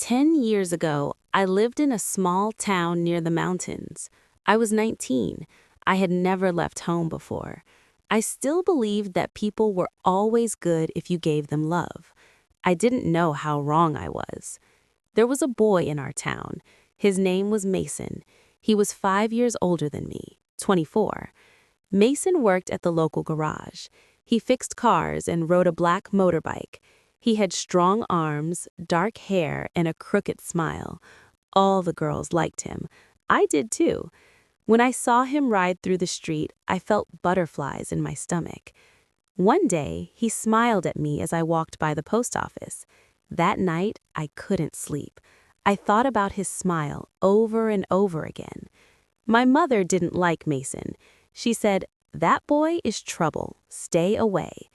10 years ago, I lived in a small town near the mountains. I was 19. I had never left home before. I still believed that people were always good if you gave them love. I didn't know how wrong I was. There was a boy in our town. His name was Mason. He was 5 years older than me, 24. Mason worked at the local garage. He fixed cars and rode a black motorbike. He had strong arms, dark hair, and a crooked smile. All the girls liked him. I did too. When I saw him ride through the street, I felt butterflies in my stomach. One day, he smiled at me as I walked by the post office. That night, I couldn't sleep. I thought about his smile over and over again. My mother didn't like Mason. She said, "That boy is trouble. Stay away."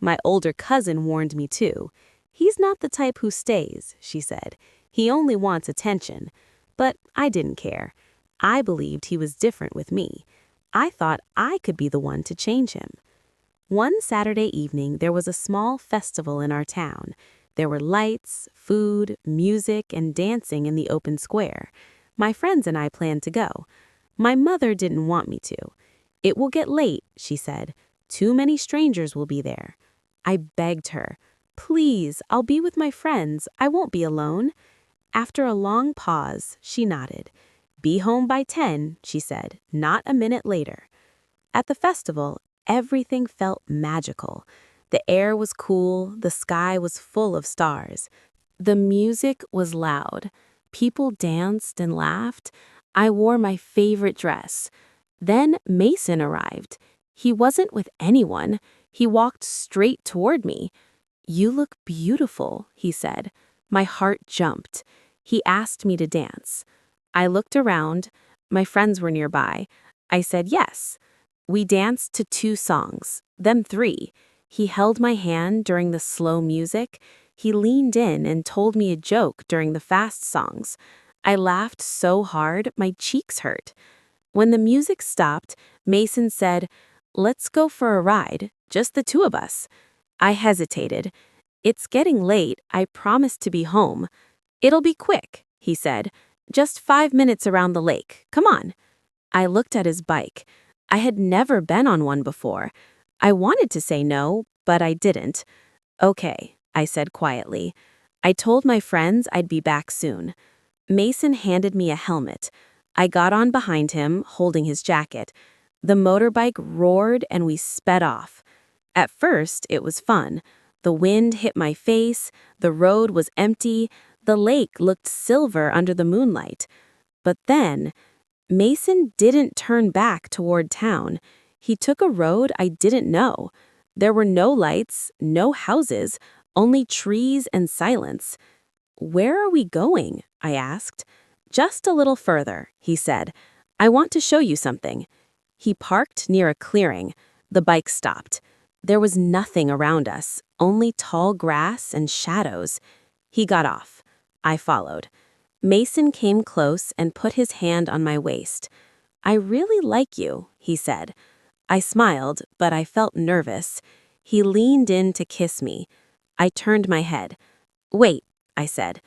My older cousin warned me too. "He's not the type who stays," she said. "He only wants attention." But I didn't care. I believed he was different with me. I thought I could be the one to change him. One Saturday evening, there was a small festival in our town. There were lights, food, music, and dancing in the open square. My friends and I planned to go. My mother didn't want me to. "It will get late," she said. "Too many strangers will be there." I begged her, "Please, I'll be with my friends. I won't be alone." After a long pause, she nodded. "Be home by 10, she said, not a minute later. At the festival, everything felt magical. The air was cool, the sky was full of stars. The music was loud. People danced and laughed. I wore my favorite dress. Then Mason arrived. He wasn't with anyone. He walked straight toward me. "You look beautiful," he said. My heart jumped. He asked me to dance. I looked around. My friends were nearby. I said yes. We danced to 2 songs, then 3. He held my hand during the slow music. He leaned in and told me a joke during the fast songs. I laughed so hard, my cheeks hurt. When the music stopped, Mason said, "Let's go for a ride, just the 2 of us." I hesitated. "It's getting late. I promised to be home." "It'll be quick," he said. "Just 5 minutes around the lake. Come on." I looked at his bike. I had never been on one before. I wanted to say no, but I didn't. "Okay," I said quietly. I told my friends I'd be back soon. Mason handed me a helmet. I got on behind him, holding his jacket. The motorbike roared and we sped off. At first, it was fun. The wind hit my face, the road was empty, the lake looked silver under the moonlight. But then, Mason didn't turn back toward town. He took a road I didn't know. There were no lights, no houses, only trees and silence. "Where are we going?" I asked. "Just a little further," he said. "I want to show you something." He parked near a clearing. The bike stopped. There was nothing around us, only tall grass and shadows. He got off. I followed. Mason came close and put his hand on my waist. "I really like you," he said. I smiled, but I felt nervous. He leaned in to kiss me. I turned my head. "Wait," I said.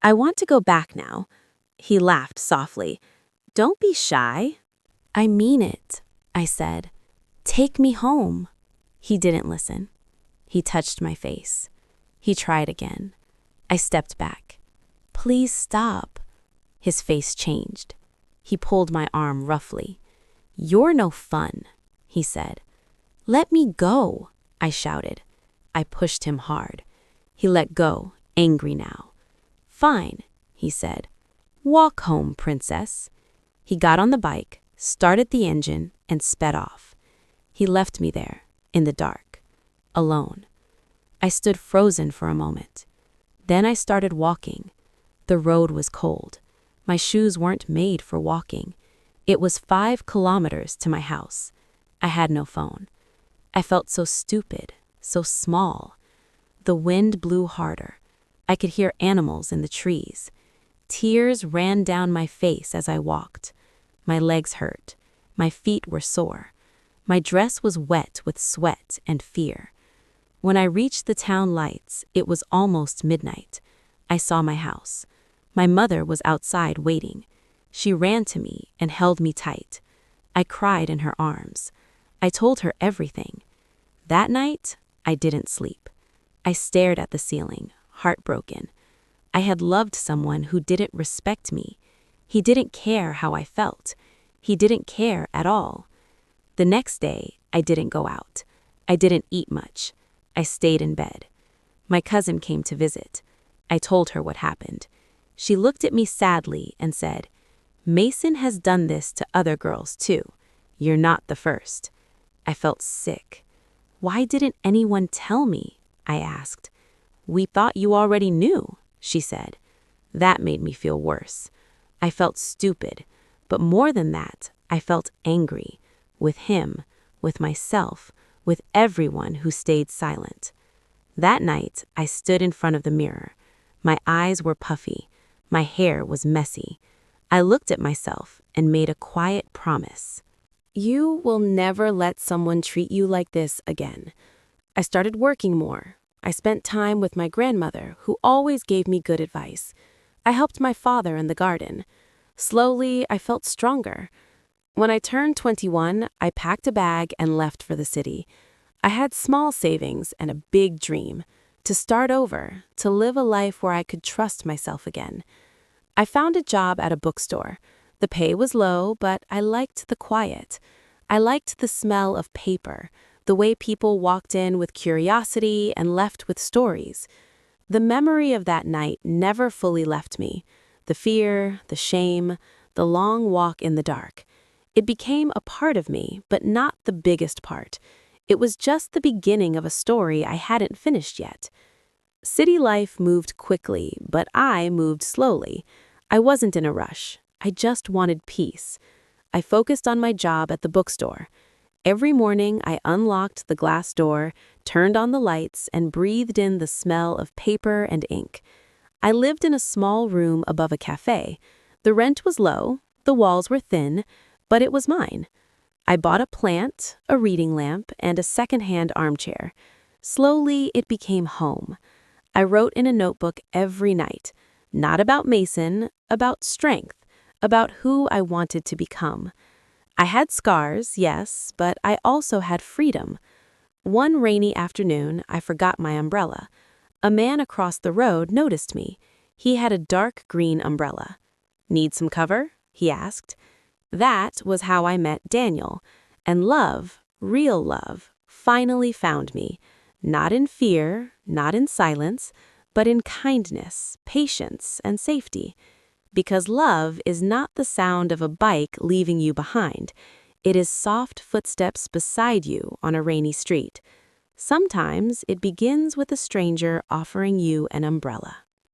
"I want to go back now." He laughed softly. "Don't be shy." "I mean it," I said. "Take me home." He didn't listen. He touched my face. He tried again. I stepped back. "Please stop." His face changed. He pulled my arm roughly. "You're no fun," he said. "Let me go," I shouted. I pushed him hard. He let go, angry now. "Fine," he said. "Walk home, princess." He got on the bike, started the engine, and sped off. He left me there, in the dark, alone. I stood frozen for a moment. Then I started walking. The road was cold. My shoes weren't made for walking. It was 5 kilometers to my house. I had no phone. I felt so stupid, so small. The wind blew harder. I could hear animals in the trees. Tears ran down my face as I walked. My legs hurt. My feet were sore. My dress was wet with sweat and fear. When I reached the town lights, it was almost midnight. I saw my house. My mother was outside waiting. She ran to me and held me tight. I cried in her arms. I told her everything. That night, I didn't sleep. I stared at the ceiling, heartbroken. I had loved someone who didn't respect me. He didn't care how I felt. He didn't care at all. The next day, I didn't go out. I didn't eat much. I stayed in bed. My cousin came to visit. I told her what happened. She looked at me sadly and said, "Mason has done this to other girls too. You're not the first." I felt sick. "Why didn't anyone tell me?" I asked. "We thought you already knew," she said. That made me feel worse. I felt stupid, but more than that, I felt angry. With him, with myself, with everyone who stayed silent. That night, I stood in front of the mirror. My eyes were puffy. My hair was messy. I looked at myself and made a quiet promise. You will never let someone treat you like this again. I started working more. I spent time with my grandmother, who always gave me good advice. I helped my father in the garden. Slowly, I felt stronger. When I turned 21, I packed a bag and left for the city. I had small savings and a big dream. To start over, to live a life where I could trust myself again. I found a job at a bookstore. The pay was low, but I liked the quiet. I liked the smell of paper, the way people walked in with curiosity and left with stories. The memory of that night never fully left me. The fear, the shame, the long walk in the dark. It became a part of me, but not the biggest part. It was just the beginning of a story I hadn't finished yet. City life moved quickly, but I moved slowly. I wasn't in a rush. I just wanted peace. I focused on my job at the bookstore. Every morning, I unlocked the glass door, turned on the lights, and breathed in the smell of paper and ink. I lived in a small room above a cafe. The rent was low, the walls were thin, but it was mine. I bought a plant, a reading lamp, and a second-hand armchair. Slowly, it became home. I wrote in a notebook every night, not about Mason, about strength, about who I wanted to become. I had scars, yes, but I also had freedom. One rainy afternoon, I forgot my umbrella. A man across the road noticed me. He had a dark green umbrella. "Need some cover?" he asked. That was how I met Daniel. And love, real love, finally found me. Not in fear, not in silence, but in kindness, patience, and safety. Because love is not the sound of a bike leaving you behind. It is soft footsteps beside you on a rainy street. Sometimes it begins with a stranger offering you an umbrella.